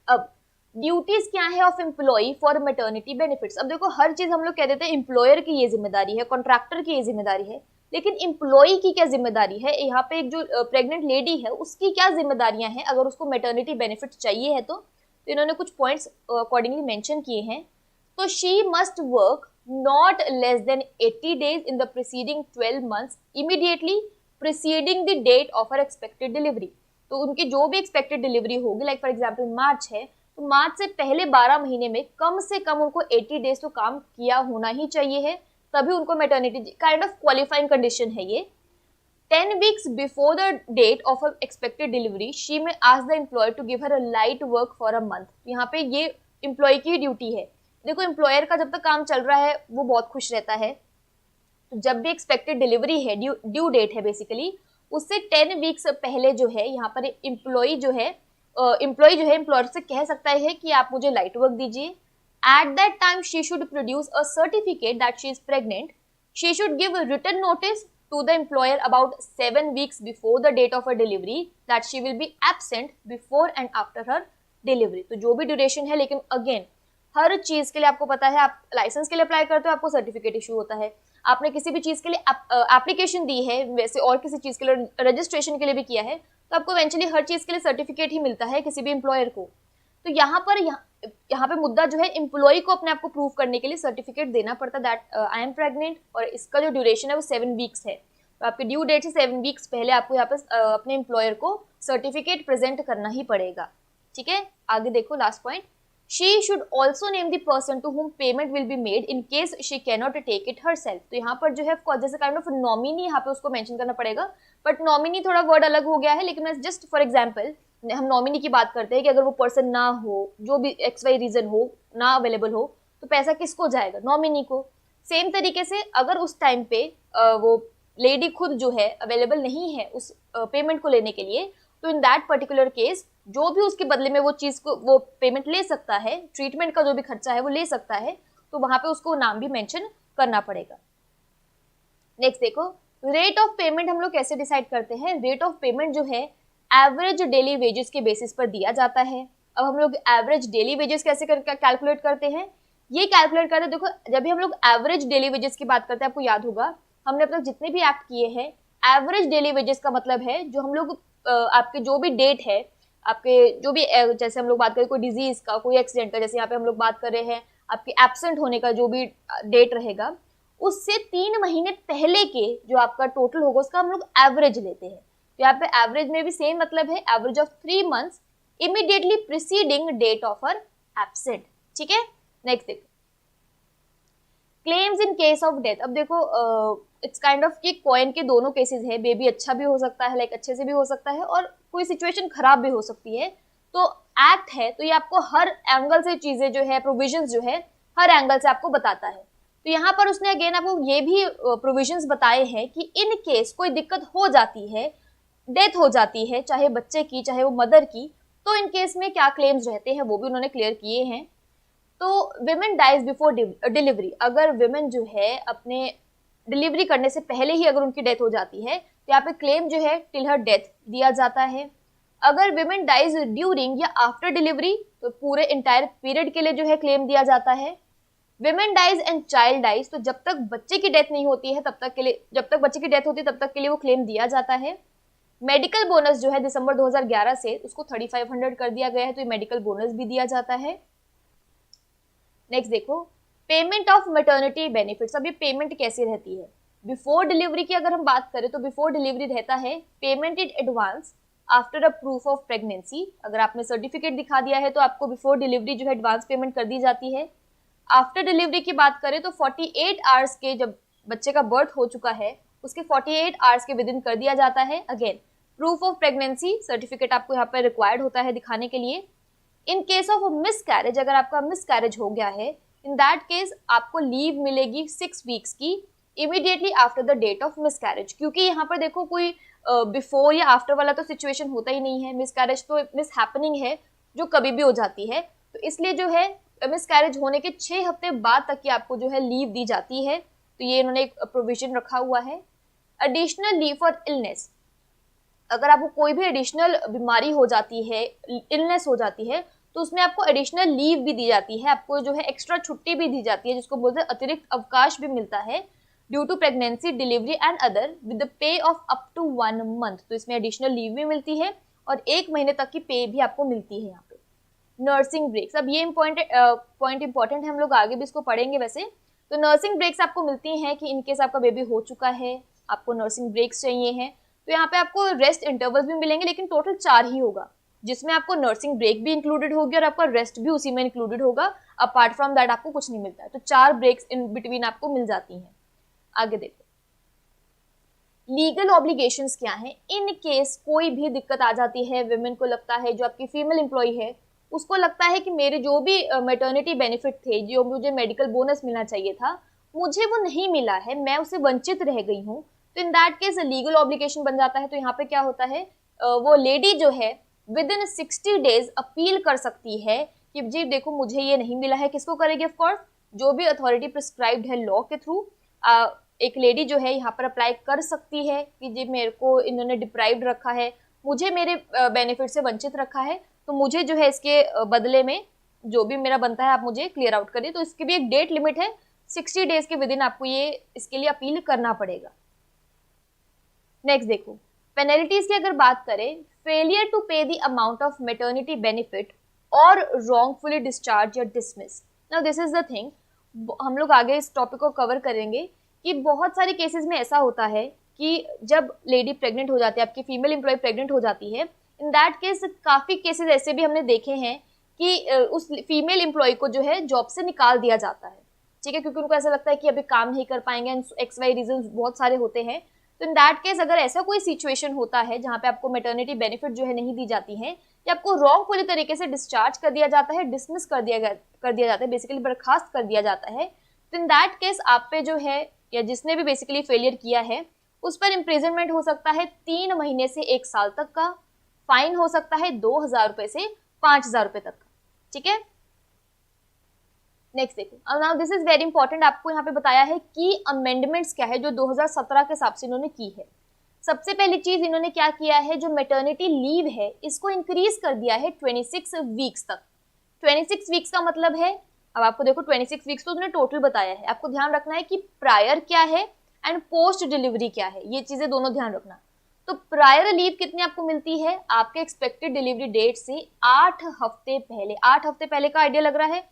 अब ड्यूटीज क्या है of employer for maternity benefits. अब देखो हर चीज हम लोग कह देते हैं एम्प्लॉयर की ये जिम्मेदारी है, कॉन्ट्रैक्टर की ये जिम्मेदारी है, लेकिन एम्प्लॉय की क्या जिम्मेदारी है, यहाँ पे एक जो प्रेग्नेंट लेडी है उसकी क्या जिम्मेदारियां हैं अगर उसको मैटरनिटी बेनिफिट चाहिए है तो इन्होंने कुछ पॉइंट्स अकॉर्डिंगली मेंशन किए हैं। तो she must work not less than 80 days in the preceding 12 months immediately preceding the date of her expected delivery। तो उनकी जो भी expected delivery होगी, like for example मार्च है, तो मार्च से पहले 12 महीने में कम से कम उनको 80 डेज तो काम किया होना ही चाहिए है, तभी उनको maternity kind of qualifying condition है ये। 10 weeks before the date of her expected delivery she may ask the employer to give her a light work for a month। यहाँ पे ये एम्प्लॉय की ड्यूटी है। देखो एम्प्लॉयर का जब तक काम चल रहा है वो बहुत खुश रहता है, तो जब भी एक्सपेक्टेड डिलीवरी है, ड्यू डेट है बेसिकली, उससे 10 वीक्स पहले जो है यहाँ पर एम्प्लॉय जो है एम्प्लॉयर से कह सकता है कि आप मुझे लाइट वर्क दीजिए। At that time she should produce a certificate that she is pregnant. She should give written notice to the employer about 7 weeks before the date of her delivery that she will be absent before and after her delivery। तो जो भी duration है, लेकिन again हर चीज के लिए आपको पता है, आप लाइसेंस के लिए अप्लाई करते हो आपको सर्टिफिकेट इशू होता है, आपने किसी भी चीज़ के लिए एप्लीकेशन दी है, वैसे और किसी चीज़ के लिए रजिस्ट्रेशन के लिए भी किया है, तो आपको इवेंचुअली हर चीज़ के लिए सर्टिफिकेट ही मिलता है किसी भी एम्प्लॉयर को। तो यहाँ पे मुद्दा जो है एम्प्लॉय को अपने आप को प्रूव करने के लिए सर्टिफिकेट देना पड़ता है दैट आई एम प्रेग्नेंट, और इसका जो ड्यूरेशन है वो 7 वीक्स है। तो आपके ड्यू डेट से 7 वीक्स पहले आपको यहाँ पे अपने एम्प्लॉयर को सर्टिफिकेट प्रेजेंट करना ही पड़ेगा। ठीक है, आगे देखो last point, she should also name the person to whom payment will be made in case she cannot take it herself. तो यहाँ पर जो है जैसे काइंड ऑफ नॉमिनी यहाँ पे उसको मेंशन करना पड़ेगा, बट नॉमिनी थोड़ा वर्ड अलग हो गया है, लेकिन मैं जस्ट फॉर एग्जाम्पल हम नॉमिनी की बात करते हैं कि अगर वो पर्सन ना हो, जो भी XY रीजन हो, ना अवेलेबल हो, तो पैसा किसको जाएगा? नॉमिनी को। सेम तरीके से अगर उस टाइम पे वो लेडी खुद जो है अवेलेबल नहीं है उस पेमेंट को लेने के लिए, तो इन दैट पर्टिकुलर केस जो भी उसके बदले में वो चीज को वो पेमेंट ले सकता है, ट्रीटमेंट का जो भी खर्चा है वो ले सकता है, तो वहां पे उसको नाम भी मेंशन करना पड़ेगा। नेक्स्ट देखो, रेट ऑफ पेमेंट हम लोग कैसे डिसाइड करते हैं? रेट ऑफ पेमेंट जो है एवरेज डेली वेजेस के बेसिस पर दिया जाता है। अब हम लोग एवरेज डेली वेजेस कैसे कैलकुलेट करते हैं? ये कैलकुलेट करते हैं, देखो जब भी हम लोग एवरेज डेली वेजेस की बात करते हैं, आपको याद होगा हमने अब तक जितने भी एक्ट किए हैं, एवरेज डेली वेजेस का मतलब है जो हम लोग आपके जो भी डेट है, आपके जो भी जैसे हम लोग बात करें कोई डिजीज का, कोई एक्सीडेंट का, जैसे यहाँ पे हम लोग बात कर रहे हैं आपके एब्सेंट होने का जो भी डेट रहेगा, उससे 3 महीने पहले के जो आपका टोटल होगा उसका हम लोग एवरेज लेते हैं। तो यहाँ पे एवरेज में भी सेम मतलब है, average of 3 months immediately preceding date of her absent. ठीक है, नेक्स्ट देखो, claims in case of death. अब देखो इट्स काइंड ऑफ कि कॉइन के दोनों केसेस है, बेबी अच्छा भी हो सकता है, लाइक अच्छे से भी हो सकता है, और कोई सिचुएशन खराब भी हो सकती है। तो एक्ट है तो ये आपको हर एंगल से चीजें जो है, प्रोविजंस जो है हर एंगल से आपको बताता है। तो यहाँ पर उसने अगेन आपको ये भी प्रोविजंस बताए हैं कि इन केस कोई दिक्कत हो जाती है, डेथ हो जाती है, चाहे बच्चे की चाहे वो मदर की, तो इन केस में क्या क्लेम्स रहते हैं वो भी उन्होंने क्लियर किए हैं। तो विमेन डाइज बिफोर डिलीवरी, अगर विमेन जो है अपने डिलीवरी करने से पहले ही अगर उनकी डेथ हो जाती है, तो यहाँ पे क्लेम जो है टिल हर डेथ दिया जाता है। अगर विमेन डाइज ड्यूरिंग या आफ्टर डिलीवरी, तो पूरे इंटायर पीरियड के लिए जो है क्लेम दिया जाता है। Women dies and child dies, तो जब तक बच्चे की डेथ नहीं होती है तब तक के लिए, जब तक बच्चे की डेथ होती है तब तक के लिए वो क्लेम दिया जाता है। मेडिकल बोनस जो है दिसंबर 2011 से उसको 3500 कर दिया गया है, तो ये मेडिकल बोनस भी दिया जाता है। नेक्स्ट देखो, पेमेंट ऑफ मैटरनिटी बेनिफिट्स। अब ये पेमेंट कैसी रहती है? बिफोर डिलीवरी की अगर हम बात करें तो बिफोर डिलीवरी रहता है payment in advance after a proof of pregnancy. अगर आपने सर्टिफिकेट दिखा दिया है तो आपको बिफोर डिलीवरी जो है एडवांस पेमेंट कर दी जाती है। आफ्टर डिलीवरी की बात करें तो 48 आवर्स के, जब बच्चे का बर्थ हो चुका है उसके 48 आवर्स के विद इन कर दिया जाता है। Again proof of pregnancy certificate आपको यहाँ पर रिक्वायर्ड होता है दिखाने के लिए। In case of miscarriage, अगर आपका मिस कैरेज हो गया है, इन दैट केस आपको लीव मिलेगी 6 वीक्स की immediately after the date of miscarriage. क्योंकि यहाँ पर देखो कोई बिफोर या आफ्टर वाला तो सिचुएशन होता ही नहीं है, मिस कैरेज तो मिस हैपनिंग है जो कभी भी हो जाती है, तो इसलिए जो है मिस कैरेज होने के 6 हफ्ते बाद तक की आपको जो है लीव दी जाती है। तो ये इन्होंने एक प्रोविजन रखा हुआ है। एडिशनल लीव फॉर इलनेस, अगर आपको कोई भी एडिशनल बीमारी हो जाती है, इलनेस हो जाती है, तो उसमें आपको एडिशनल लीव भी दी जाती है, आपको जो है एक्स्ट्रा छुट्टी भी दी जाती है, जिसको बोलते हैं अतिरिक्त अवकाश भी मिलता है due to pregnancy, delivery and other with the pay of up to 1 month. तो इसमें एडिशनल लीव भी मिलती है और 1 महीने तक की पे भी आपको मिलती है यहाँ पे। नर्सिंग ब्रेक्स, अब ये पॉइंट इंपॉर्टेंट है, हम लोग आगे भी इसको पढ़ेंगे वैसे। तो नर्सिंग ब्रेक्स आपको मिलती हैं कि इनकेस आपका बेबी हो चुका है, आपको नर्सिंग ब्रेक्स चाहिए हैं, तो यहाँ पे आपको रेस्ट इंटरवल्स भी मिलेंगे, लेकिन टोटल 4 ही होगा, जिसमें आपको नर्सिंग ब्रेक भी इंक्लूडेड होगी और आपका रेस्ट भी उसी में इंक्लूडेड होगा। अपार्ट फ्रॉम दैट आपको कुछ नहीं मिलता है, तो 4 ब्रेक्स इन बिटवीन आपको मिल जाती हैं। आगे देखो, लीगल ऑब्लिगेशंस क्या हैं। इन केस कोई भी दिक्कत आ जाती है, विमेन को लगता है, जो आपकी फीमेल एम्प्लॉय है उसको लगता है कि मेरे जो भी मैटरनिटी बेनिफिट थे, जो मुझे मेडिकल बोनस मिलना चाहिए था, मुझे वो नहीं मिला है, मैं उससे वंचित रह गई हूँ, तो इन दैट केस लीगल ऑब्लिगेशन बन जाता है। तो यहाँ पे क्या होता है, वो लेडी जो है विद इन 60 डेज अपील कर सकती है कि जी देखो मुझे ये नहीं मिला है। किसको करेगी? ऑफकोर्स जो भी अथॉरिटी प्रिस्क्राइब्ड है लॉ के थ्रू, एक लेडी जो है यहाँ पर अप्लाई कर सकती है कि जी मेरे को इन्होंने डिप्राइव्ड रखा है, मुझे मेरे बेनिफिट से वंचित रखा है, तो मुझे जो है इसके बदले में जो भी मेरा बनता है आप मुझे क्लियर आउट करिए। तो इसकी भी एक डेट लिमिट है, 60 डेज के विद इन आपको ये इसके लिए अपील करना पड़ेगा। नेक्स्ट देखो, पेनल्टीज की अगर बात करें, फेलियर टू पे the amount of maternity benefit और रॉन्गफुली डिस्चार्ज या dismiss. Now this is the thing, हम लोग आगे इस टॉपिक को कवर करेंगे कि बहुत सारे केसेस में ऐसा होता है कि जब लेडी प्रेग्नेंट हो जाती है, आपकी फीमेल एम्प्लॉय प्रेग्नेंट हो जाती है, इन दैट केस काफ़ी केसेस ऐसे भी हमने देखे हैं कि उस फीमेल एम्प्लॉय को जो है जॉब से निकाल दिया जाता है, ठीक है, क्योंकि उनको ऐसा लगता है कि अभी काम नहीं कर पाएंगे, एक्स वाई रीजन बहुत सारे होते हैं। तो इन दैट केस अगर ऐसा कोई सिचुएशन होता है जहाँ पे आपको मैटरनिटी बेनिफिट जो है नहीं दी जाती है, या आपको रॉन्ग पूरी तरीके से डिस्चार्ज कर दिया जाता है, डिसमिस कर दिया जाता है, बेसिकली बर्खास्त कर दिया जाता है, तो इन दैट केस आप पे जो है या जिसने भी बेसिकली फेलियर किया है उस पर इम्प्रिजनमेंट हो सकता है 3 महीने से 1 साल तक का, फाइन हो सकता है 2,000 रुपए से 5,000 रुपए तक का, ठीक है। नेक्स्ट देखो, अब now this is very important, आपको यहाँ पे बताया है कि अमेंडमेंट्स क्या है जो 2017 के हिसाब से इन्होंने की है। सबसे पहली चीज इन्होंने क्या किया है, जो मैटरनिटी लीव है इसको इंक्रीज कर दिया है 26 वीक्स तक। 26 वीक्स का मतलब है, अब आपको देखो 26 वीक्स तो उन्होंने टोटल बताया है, आपको ध्यान रखना है कि प्रायर क्या है एंड पोस्ट डिलीवरी क्या है, ये चीजें दोनों ध्यान रखना। तो प्रायर लीव कितनी आपको मिलती है, आपके एक्सपेक्टेड डिलीवरी डेट से 8 हफ्ते पहले। 8 हफ्ते पहले का आइडिया लग रहा है,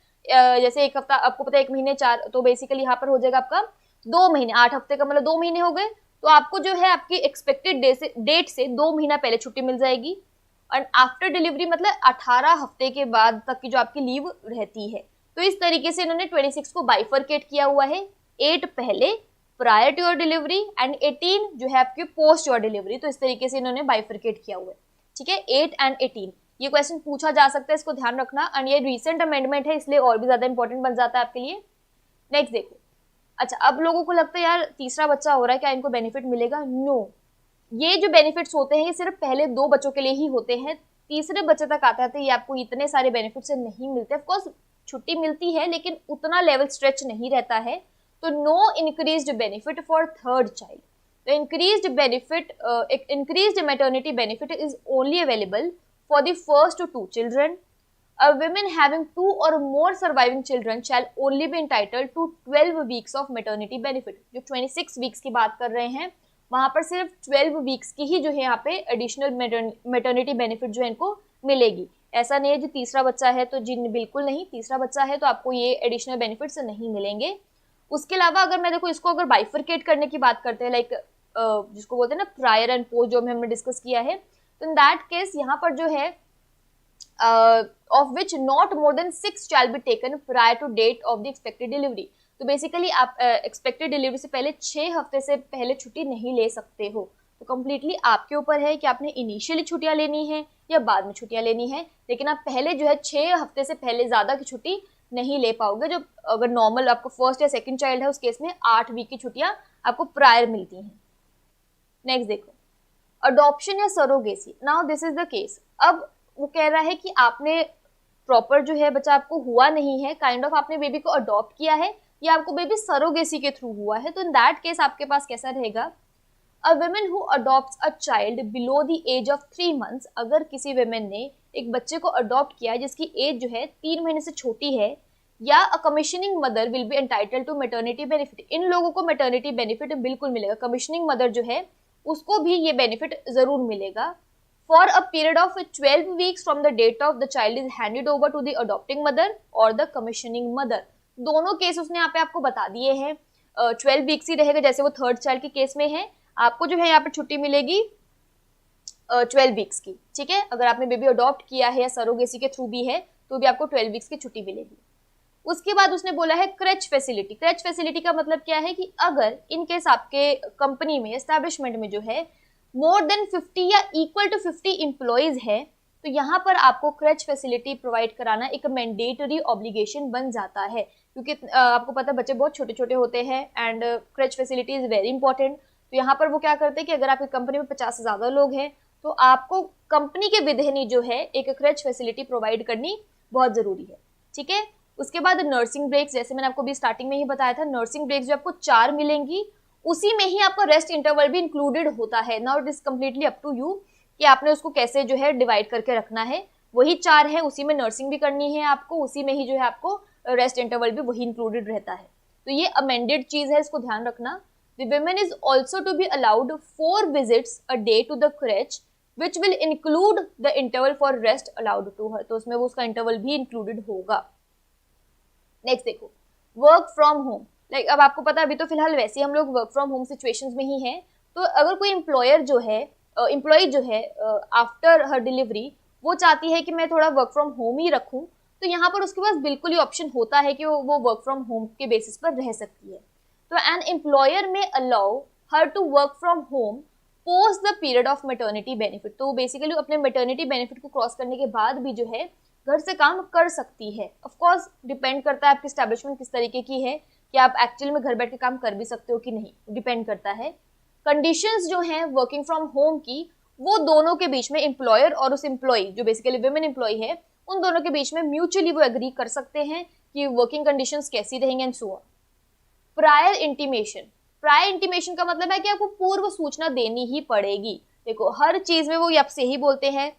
जैसे एक हफ्ता आपको पता है 1 महीने 4, तो बेसिकली यहाँ पर हो जाएगा आपका 2 महीने, 8 हफ्ते का मतलब 2 महीने हो गए, तो आपको जो है आपकी एक्सपेक्टेड डेट से 2 महीना पहले छुट्टी मिल जाएगी। और आफ्टर डिलीवरी मतलब 18 हफ्ते के बाद तक की जो आपकी लीव रहती है। तो इस तरीके से इन्होंने 26 को बाइफरकेट किया हुआ है, 8 पहले prior to your delivery and 18 जो है आपकी पोस्ट योर डिलीवरी, तो इस तरीके से इन्होंने बाइफरकेट किया हुआ है, ठीक है, 8 एंड 18। ये क्वेश्चन पूछा जा सकता है, इसको ध्यान रखना, एंड ये रिसेंट अमेंडमेंट है इसलिए और भी ज्यादा इंपॉर्टेंट बन जाता है आपके लिए। नेक्स्ट देखो, अच्छा अब लोगों को लगता है यार तीसरा बच्चा हो रहा है, क्या इनको बेनिफिट मिलेगा? नो, ये जो बेनिफिट्स होते हैं ये सिर्फ पहले 2 बच्चों के लिए ही होते हैं, तीसरे बच्चे तक आते आते ये आपको इतने सारे बेनिफिट से नहीं मिलते। ऑफकोर्स छुट्टी मिलती है लेकिन उतना लेवल स्ट्रेच नहीं रहता है। तो no increased benefit for third child. The increased maternity benefit is only available for the first 2 children. A woman having 2 or more surviving children shall only be entitled to 12 weeks of maternity benefit. जो 26 weeks की बात कर रहे हैं वहां पर सिर्फ 12 weeks की ही जो है यहाँ पे एडिशनल मैटरनिटी बेनिफिट जो है इनको मिलेगी। ऐसा नहीं है जो तीसरा बच्चा है तो जिन बिल्कुल नहीं, तीसरा बच्चा है तो आपको ये एडिशनल बेनिफिट्स नहीं मिलेंगे। उसके अलावा अगर मैं देखो इसको अगर बाइफरकेट करने की बात करते हैं, लाइक जिसको बोलते हैं ना प्रायर एंड पोस्ट, जो हमने डिस्कस किया है, तो इन दैट केस यहाँ पर जो है of which not more than 6 shall be taken prior to date of the expected delivery. तो बेसिकली आप एक्सपेक्टेड डिलीवरी से पहले 6 हफ्ते से पहले छुट्टी नहीं ले सकते हो। तो कंप्लीटली आपके ऊपर है कि आपने इनिशियली छुट्टियां लेनी है या बाद में छुट्टियां लेनी है, लेकिन आप पहले जो है 6 हफ्ते से पहले ज्यादा की छुट्टी नहीं ले पाओगे। जो अगर नॉर्मल आपको फर्स्ट या सेकंड चाइल्ड है उस केस में 8 वीक की छुट्टियां आपको प्रायर मिलती हैं। नेक्स्ट देखो, अडॉप्शन या surrogacy. Now this is the case, अब वो कह रहा है कि आपने प्रॉपर जो है बच्चा आपको हुआ नहीं है, काइंड ऑफ आपने बेबी को अडॉप्ट किया है या आपको बेबी सरोगेसी के थ्रू हुआ है। तो इन दैट केस आपके पास कैसा रहेगा, a women who adopts a child below the age of 3 months, अगर किसी वुमेन ने एक बच्चे को अडॉप्ट किया जिसकी एज जो है 3 महीने से छोटी है, या a commissioning mother will be entitled to maternity benefit. इन लोगों को मैटरनिटी बेनिफिट बिल्कुल मिलेगा। कमीशनिंग मदर जो है उसको भी ये बेनिफिट जरूर मिलेगा। For a period of 12 weeks from the date of the child is handed over to the adopting mother और द कमीशनिंग मदर। दोनों केस उसने यहाँ पे आपको बता दिए हैं। 12 वीक्स ही रहेगा जैसे वो थर्ड चाइल्ड के केस में है। आपको जो है यहाँ पे छुट्टी मिलेगी 12 वीक्स की, ठीक है। अगर आपने बेबी अडॉप्ट किया है या सरोगेसी के थ्रू भी है तो भी आपको 12 वीक्स की छुट्टी मिलेगी। उसके बाद उसने बोला है क्रेच फैसिलिटी। क्रेच फैसिलिटी का मतलब क्या है कि अगर इन केस आपके कंपनी में एस्टैब्लिशमेंट में जो है मोर देन 50 या इक्वल टू 50 एम्प्लॉइज है तो यहाँ पर आपको क्रेच फैसिलिटी प्रोवाइड कराना एक मैंडेटरी ऑब्लिगेशन बन जाता है, क्योंकि आपको पता है बच्चे बहुत छोटे छोटे होते हैं and creche facility is very important. तो यहाँ पर वो क्या करते हैं कि अगर आपकी कंपनी में 50 से ज्यादा लोग हैं तो आपको कंपनी के विधेयनी जो है एक क्रेच फैसिलिटी प्रोवाइड करनी बहुत जरूरी है, ठीक है। उसके बाद नर्सिंग ब्रेक्स, जैसे मैंने आपको भी स्टार्टिंग में ही बताया था, नर्सिंग ब्रेक्स जो आपको 4 मिलेंगी उसी में ही आपका रेस्ट इंटरवल भी इंक्लूडेड होता है। Now it is completely up to you कि आपने उसको कैसे जो है डिवाइड करके रखना है। वही 4 है, उसी में नर्सिंग भी करनी है आपको, उसी में ही जो है आपको रेस्ट इंटरवल भी वही इंक्लूडेड रहता है। तो ये अमेंडेड चीज है, इसको ध्यान रखना। The women is also to be allowed 4 visits a day to the creche which will include the interval for rest allowed to her, तो उसमें वो उसका इंटरवल भी इंक्लूडेड होगा। नेक्स्ट देखो, वर्क फ्रॉम होम। लाइक अब आपको पता है अभी तो फिलहाल वैसे ही हम लोग वर्क फ्रॉम होम सिचुएशंस में ही हैं, तो अगर कोई एम्प्लॉयर जो है एम्प्लॉय जो है आफ्टर हर डिलीवरी वो चाहती है कि मैं थोड़ा वर्क फ्रॉम होम ही रखूं, तो यहाँ पर उसके पास बिल्कुल ही ऑप्शन होता है कि वो वर्क फ्रॉम होम के बेसिस पर रह सकती है। तो an employer may allow her to work from home post the period of maternity benefit, तो बेसिकली अपने मैटरनिटी बेनिफिट को क्रॉस करने के बाद भी जो है घर से काम कर सकती है। ऑफ कोर्स डिपेंड करता है आपकी एस्टैब्लिशमेंट किस तरीके की है, कि आप एक्चुअली में घर बैठ के काम कर भी सकते हो कि नहीं, डिपेंड करता है। कंडीशंस जो हैं वर्किंग फ्रॉम होम की, वो दोनों के बीच में एम्प्लॉयर और उस एम्प्लॉय जो बेसिकली वुमेन एम्प्लॉय है, उन दोनों के बीच में म्यूचुअली वो एग्री कर सकते हैं कि वर्किंग कंडीशंस कैसी रहेंगे and so on. Prior intimation, prior intimation का मतलब है कि आपको पूर्व सूचना देनी ही पड़ेगी। देखो हर चीज में वो आपसे ही बोलते हैं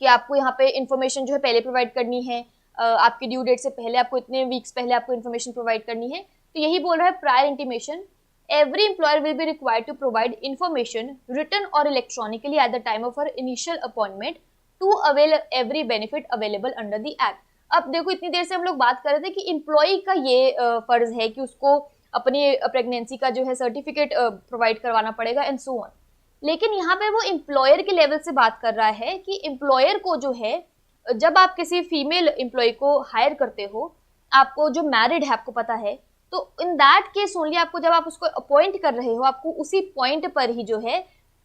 कि आपको यहाँ पे इन्फॉर्मेशन जो है पहले प्रोवाइड करनी है, आपकी ड्यू डेट से पहले, आपको इतने वीक्स पहले आपको इन्फॉर्मेशन प्रोवाइड करनी है, तो यही बोल रहा है prior intimation. Every employer will be required to provide information written or electronically at the time of her initial appointment to avail every benefit available under the act। अब देखो इतनी देर से हम लोग बात कर रहे थे कि एम्प्लॉय का ये फर्ज है कि उसको अपनी प्रेगनेंसी का जो है सर्टिफिकेट प्रोवाइड करवाना पड़ेगा एंड सो ऑन, लेकिन यहाँ पे वो एम्प्लॉयर के लेवल से बात कर रहा है कि एम्प्लॉयर को जो है, जब आप किसी फीमेल एम्प्लॉय को हायर करते हो, आपको जो मैरिड है आपको पता है, तो इन दैट केस ओनली आपको जब आप उसको अपॉइंट कर रहे हो, आपको उसी पॉइंट पर ही जो है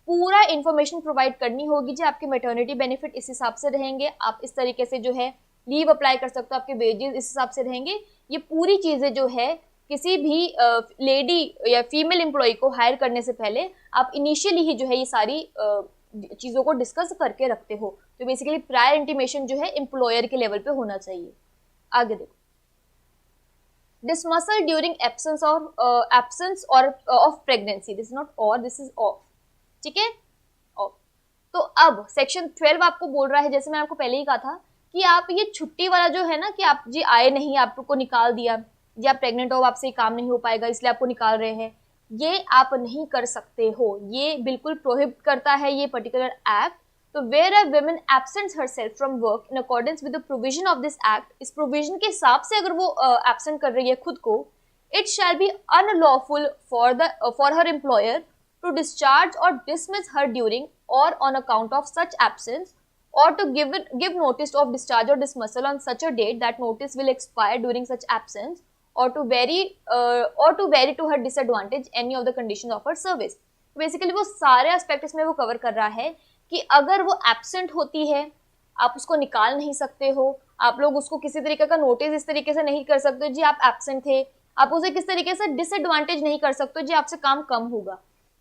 पूरा इन्फॉर्मेशन प्रोवाइड करनी होगी जी। आपके मैटरनिटी बेनिफिट इस हिसाब से रहेंगे, आप इस तरीके से जो है लीव अप्लाई कर सकते हो, आपके वेजेस इस हिसाब से रहेंगे। ये पूरी चीजें जो है किसी भी लेडी या फीमेल एम्प्लॉय को हायर करने से पहले आप इनिशियली ही जो है ये सारी चीजों को डिस्कस करके रखते हो। तो बेसिकली प्रायर इंटीमेशन जो है एम्प्लॉयर के लेवल पे होना चाहिए। आगे देखो, dismissal during absence or of pregnancy, this is not or, this is of, ठीक है, of। तो अब सेक्शन 12 आपको बोल रहा है, जैसे मैं आपको पहले ही कहा था कि आप ये छुट्टी वाला जो है ना, कि आप जी आए नहीं, आपको निकाल दिया, जी आप प्रेग्नेंट हो, आपसे काम नहीं हो पाएगा इसलिए आपको निकाल रहे हैं, ये आप नहीं कर सकते हो, ये बिल्कुल प्रोहिबिट करता है ये पर्टिकुलर एक्ट। तो where a woman absents herself from work in accordance with the provision of this act, इस प्रोविजन के हिसाब से अगर वो एब्सेंट कर रही है खुद को, it shall be unlawful for her employer to discharge or dismiss her during or on account of such absence, or to give notice of discharge or dismissal on such a date that notice will expire during such absence, or to vary to her disadvantage any of the conditions of her service। Basically वो सारे aspect इसमें वो cover कर रहा है कि अगर वो एब्सेंट होती है, आप उसको निकाल नहीं सकते हो, आप लोग उसको किसी तरीके का नोटिस इस तरीके से नहीं कर सकते जी आप एब्सेंट थे, आप उसे किस तरीके से डिसएडवांटेज नहीं कर सकते जी आपसे काम कम होगा।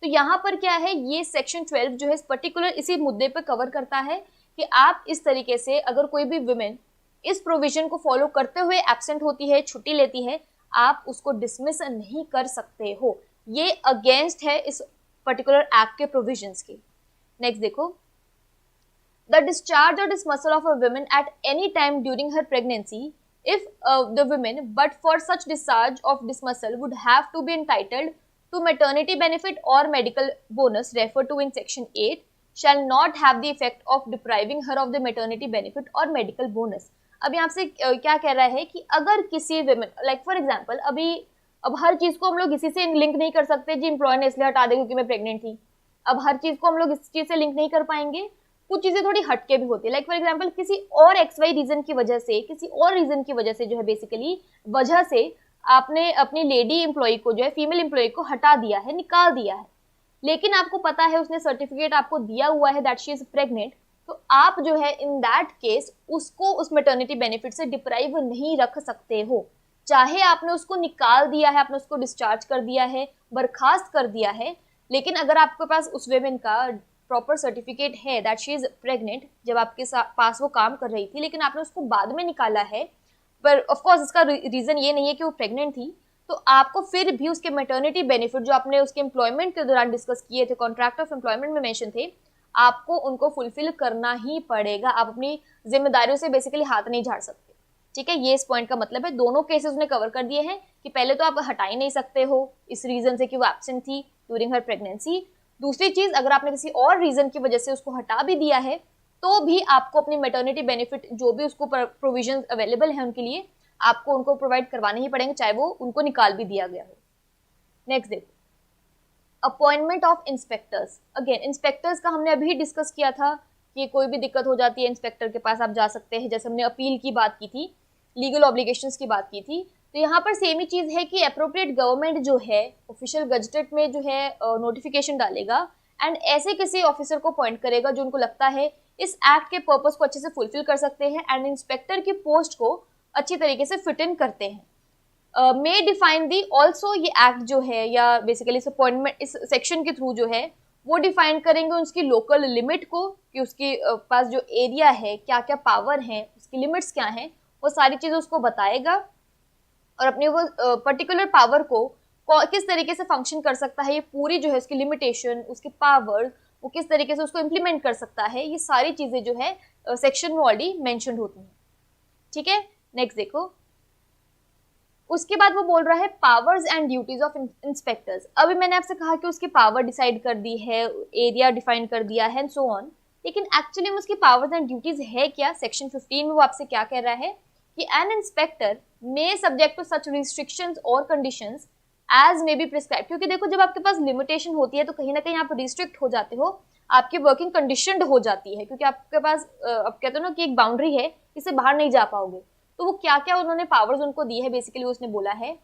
तो यहाँ पर क्या है, ये सेक्शन 12 जो है पर्टिकुलर इसी मुद्दे पे कवर करता है कि आप इस तरीके से अगर कोई भी वुमेन इस प्रोविजन को फॉलो करते हुए एब्सेंट होती है, छुट्टी लेती है, आप उसको डिसमिस नहीं कर सकते हो। ये अगेंस्ट है इस पर्टिकुलर एक्ट के प्रोविजंस के। नेक्स्ट देखो, द डिस्चार्ज और dismissal of a woman at any time during her pregnancy if the women but for such discharge of dismissal would have to be entitled to maternity benefit or medical bonus referred to in section 8 shall not have the effect of depriving her of the maternity benefit or medical bonus। अब यहाँ से क्या कह रहा है कि अगर किसी women like for example अब हर चीज को हम लोग इसी से लिंक नहीं कर सकते जी एम्प्लॉयर ने इसलिए हटा दे क्योंकि मैं प्रेग्नेंट थी, अब हर चीज को हम लोग इस चीज से लिंक नहीं कर पाएंगे, कुछ चीजें थोड़ी हटके भी होती है। लाइक फॉर एग्जांपल किसी और XY रीजन की वजह से, किसी और रीजन की वजह से जो है बेसिकली वजह से आपने अपनी लेडी एम्प्लॉय को जो है फीमेल एम्प्लॉय को हटा दिया है, निकाल दिया है, लेकिन आपको पता है उसने सर्टिफिकेट आपको दिया हुआ है दैट शी इज प्रेग्नेंट, तो आप जो है इन दैट केस उसको उस मैटरनिटी बेनिफिट से डिप्राइव नहीं रख सकते हो। चाहे आपने उसको निकाल दिया है, आपने उसको डिस्चार्ज कर दिया है, बर्खास्त कर दिया है, लेकिन अगर आपके पास उस वुमेन का प्रॉपर सर्टिफिकेट है दैट शी इज प्रेग्नेंट, जब आपके पास वो काम कर रही थी लेकिन आपने उसको बाद में निकाला है, पर ऑफ कोर्स इसका रीजन ये नहीं है कि वो प्रेग्नेंट थी, तो आपको फिर भी उसके मैटरनिटी बेनिफिट जो आपने उसके एम्प्लॉयमेंट के दौरान डिस्कस किए थे, कॉन्ट्रैक्ट ऑफ एम्प्लॉयमेंट में मेंशन थे, आपको उनको फुलफिल करना ही पड़ेगा। आप अपनी जिम्मेदारियों से बेसिकली हाथ नहीं झाड़ सकते। ठीक है, ये इस पॉइंट का मतलब है। दोनों केसेस ने कवर कर दिए हैं कि पहले तो आप हटा ही नहीं सकते हो इस रीजन से कि वो एब्सेंट थी ड्यूरिंग हर प्रेगनेंसी। दूसरी चीज, अगर आपने किसी और रीजन की वजह से उसको हटा भी दिया है तो भी आपको अपनी मैटरनिटी बेनिफिट जो भी उसको प्रोविजन अवेलेबल है उनके लिए, आपको उनको प्रोवाइड करवाने ही पड़ेंगे, चाहे वो उनको निकाल भी दिया गया हो। नेक्स्ट देखो, appointment of inspectors. Again inspectors का हमने अभी डिस्कस किया था कि कोई भी दिक्कत हो जाती है इंस्पेक्टर के पास आप जा सकते हैं, जैसे हमने अपील की बात की थी, लीगल ऑब्लिगेशंस की बात की थी। तो यहाँ पर सेम ही चीज है कि अप्रोप्रिएट गवर्नमेंट जो है ऑफिशियल गजटेट में जो है नोटिफिकेशन डालेगा एंड ऐसे किसी ऑफिसर को अपॉइंट करेगा जो उनको लगता है इस एक्ट के पर्पस को अच्छे से फुलफिल कर सकते हैं एंड इंस्पेक्टर की पोस्ट को अच्छी तरीके से फिट इन करते हैं। मे डिफाइन दी ऑल्सो, ये एक्ट जो है या बेसिकली इस अपॉइंटमेंट इस सेक्शन के थ्रू जो है वो डिफाइन करेंगे उसकी लोकल लिमिट को, कि उसके पास जो एरिया है क्या क्या पावर है, उसकी लिमिट्स क्या हैं, वो सारी चीज़ें उसको बताएगा और अपने वो पर्टिकुलर पावर को किस तरीके से फंक्शन कर सकता है, ये पूरी जो है उसकी लिमिटेशन, उसके पावर, वो किस तरीके से उसको इम्प्लीमेंट कर सकता है, ये सारी चीज़ें जो है सेक्शन में ऑलरेडी मैंशनड होती हैं। ठीक है, नेक्स्ट देखो, उसके बाद वो बोल रहा है powers and duties of inspectors. अभी मैंने आपसे कहा कि उसकी पावर डिसाइड कर दी है, एरिया डिफाइन कर दिया है एंड सो ऑन, लेकिन एक्चुअली में उसकी पावर्स एंड ड्यूटीज है क्या? सेक्शन 15 में वो आपसे क्या कह रहा है कि an inspector may subject to such restrictions और conditions as may be prescribe. क्योंकि देखो जब आपके पास लिमिटेशन होती है तो कहीं ना कहीं आप रिस्ट्रिक्ट हो जाते हो, आपकी वर्किंग कंडीशनड हो जाती है, क्योंकि आपके पास अब कहते हो ना कि एक बाउंड्री है, इससे बाहर नहीं जा पाओगे। तो वो क्या क्या उन्होंने पावर्स उनको दी है, बेसिकली उसने बोला है,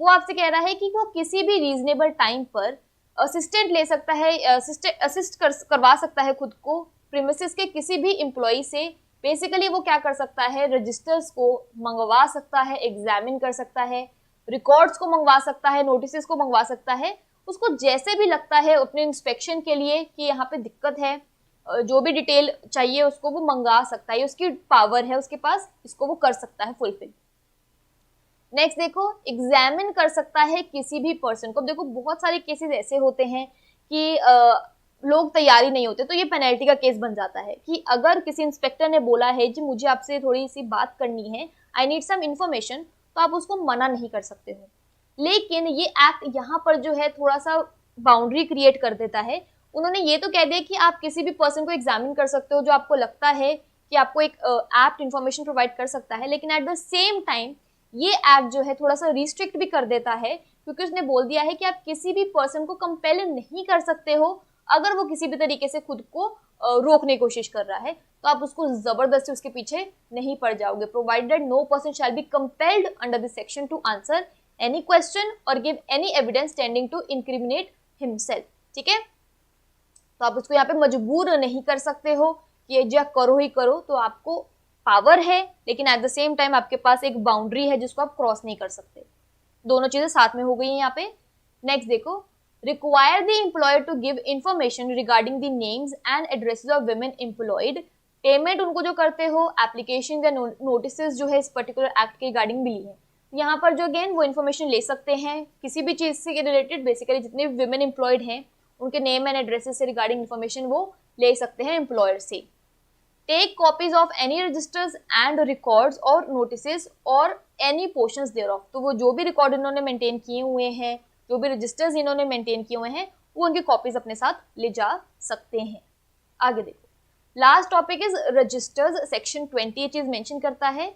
वो आपसे कह रहा है कि वो किसी भी रीजनेबल टाइम पर असिस्टेंट ले सकता है, असिस्ट करवा सकता है खुद को प्रीमिसेस के किसी भी एम्प्लॉय से। बेसिकली वो क्या कर सकता है, रजिस्टर्स को मंगवा सकता है, एग्जामिन कर सकता है, रिकॉर्ड्स को मंगवा सकता है, नोटिस को मंगवा सकता है, उसको जैसे भी लगता है अपने इंस्पेक्शन के लिए कि यहाँ पे दिक्कत है, जो भी डिटेल चाहिए उसको वो मंगा सकता है, उसकी पावर है उसके पास, इसको वो कर सकता है फुलफिल। नेक्स्ट देखो, एग्जामिन कर सकता है किसी भी पर्सन को। देखो बहुत सारे केसेस ऐसे होते हैं कि लोग तैयारी नहीं होते, तो ये पेनल्टी का केस बन जाता है कि अगर किसी इंस्पेक्टर ने बोला है जी मुझे आपसे थोड़ी सी बात करनी है, आई नीड सम इन्फॉर्मेशन, तो आप उसको मना नहीं कर सकते हो। लेकिन ये एक्ट यहाँ पर जो है थोड़ा सा बाउंड्री क्रिएट कर देता है। उन्होंने ये तो कह दिया कि आप किसी भी पर्सन को एग्जामिन कर सकते हो जो आपको लगता है कि आपको एक एप्ट इन्फॉर्मेशन प्रोवाइड कर सकता है, लेकिन एट द सेम टाइम ये एक्ट जो है थोड़ा सा रिस्ट्रिक्ट भी कर देता है, क्योंकि उसने बोल दिया है कि आप किसी भी पर्सन को कंपेल नहीं कर सकते हो अगर वो किसी भी तरीके से खुद को रोकने की कोशिश कर रहा है, तो आप उसको जबरदस्ती उसके पीछे नहीं पड़ जाओगे। Provided no person shall be compelled under this section to answer any question और give any evidence tending to incriminate himself. ठीक है, तो आप उसको यहाँ पे मजबूर नहीं कर सकते हो कि ये जो करो ही करो, तो आपको पावर है लेकिन एट द सेम टाइम आपके पास एक बाउंड्री है जिसको आप क्रॉस नहीं कर सकते। दोनों चीजें साथ में हो गई हैं यहाँ पे। नेक्स्ट देखो, require the employer to give information regarding the names and addresses of women employed. Payment उनको जो करते हो, एप्लीकेशन या नोटिस जो है इस पर्टिकुलर एक्ट के रिगार्डिंग मिली है, यहाँ पर जो अगेन वो इन्फॉर्मेशन ले सकते हैं किसी भी चीज से रिलेटेड, बेसिकली जितने भी वुमेन एम्प्लॉयड हैं उनके नेम एंड एड्रेसेस से रिगार्डिंग इन्फॉर्मेशन वो ले सकते हैं एम्प्लॉयर से। Take copies of any registers and records or notice or any portions thereof. तो वो जो भी रिकॉर्ड इन्होंने मेंटेन किए हुए हैं, जो भी रजिस्टर्स इन्होंने मेंटेन किए हुए हैं, वो उनकी कॉपीज अपने साथ ले जा सकते हैं। आगे देखो, last topic is registers. Section 20 ये चीज मेंशन करता है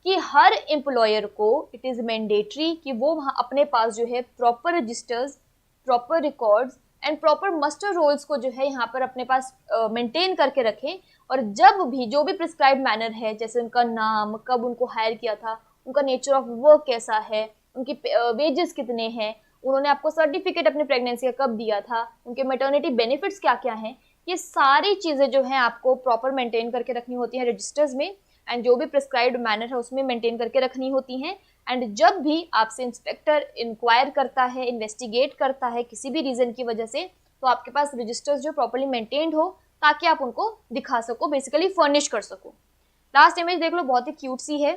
कि हर एम्प्लॉयर को इट इज मैंडेटरी कि वो वहाँ अपने पास जो है proper registers, proper records and proper muster rolls को जो है यहाँ पर अपने पास मेंटेन करके रखें। और जब भी जो भी प्रिस्क्राइब मैनर है, जैसे उनका नाम, कब उनको हायर किया था, उनका नेचर ऑफ वर्क कैसा है, उनकी वेजेस कितने हैं, उन्होंने आपको सर्टिफिकेट अपनी प्रेगनेंसी का कब दिया था, उनके मैटरनिटी बेनिफिट्स क्या क्या हैं, ये सारी चीज़ें जो हैं आपको प्रॉपर मेंटेन करके रखनी होती हैं रजिस्टर्स में, एंड जो भी प्रिस्क्राइब्ड मैनर है उसमें मेंटेन करके रखनी होती हैं। एंड जब भी आपसे इंस्पेक्टर इंक्वायर करता है, इन्वेस्टिगेट करता है किसी भी रीजन की वजह से, तो आपके पास रजिस्टर्स जो प्रॉपर्ली मेंटेन्ड हो ताकि आप उनको दिखा सको, बेसिकली फर्निश कर सको। लास्ट इमेज देख लो, बहुत ही क्यूट सी है।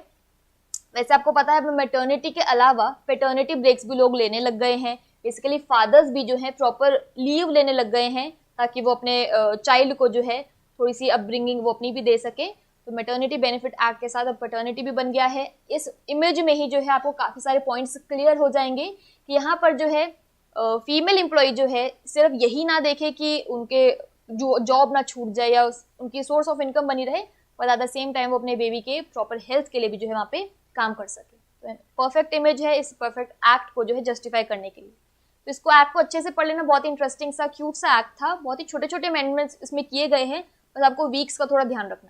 वैसे आपको पता है मैटरनिटी के अलावा पेटर्निटी ब्रेक्स भी लोग लेने लग गए हैं। बेसिकली फादर्स भी जो है प्रॉपर लीव लेने लग गए हैं ताकि वो अपने चाइल्ड को जो है थोड़ी सी अपब्रिंगिंग वो अपनी भी दे सके। तो मैटरनिटी बेनिफिट एक्ट के साथ अब पैटर्निटी भी बन गया है। इस इमेज में ही जो है आपको काफ़ी सारे पॉइंट्स क्लियर हो जाएंगे कि यहाँ पर जो है फीमेल एम्प्लॉय जो है सिर्फ यही ना देखे कि उनके जो जॉब ना छूट जाए या उनकी सोर्स ऑफ इनकम बनी रहे, पर एट द सेम टाइम वो अपने बेबी के प्रॉपर हेल्थ के लिए भी जो है वहाँ पे काम कर सके। तो परफेक्ट इमेज है इस परफेक्ट एक्ट को जो है जस्टिफाई करने के लिए। तो इसको एक्ट को अच्छे से पढ़ लेना, बहुत इंटरेस्टिंग सा क्यूट सा एक्ट था, बहुत ही छोटे छोटे अमेंडमेंट्स इसमें किए गए हैं, बस आपको वीक्स का थोड़ा ध्यान रखना है।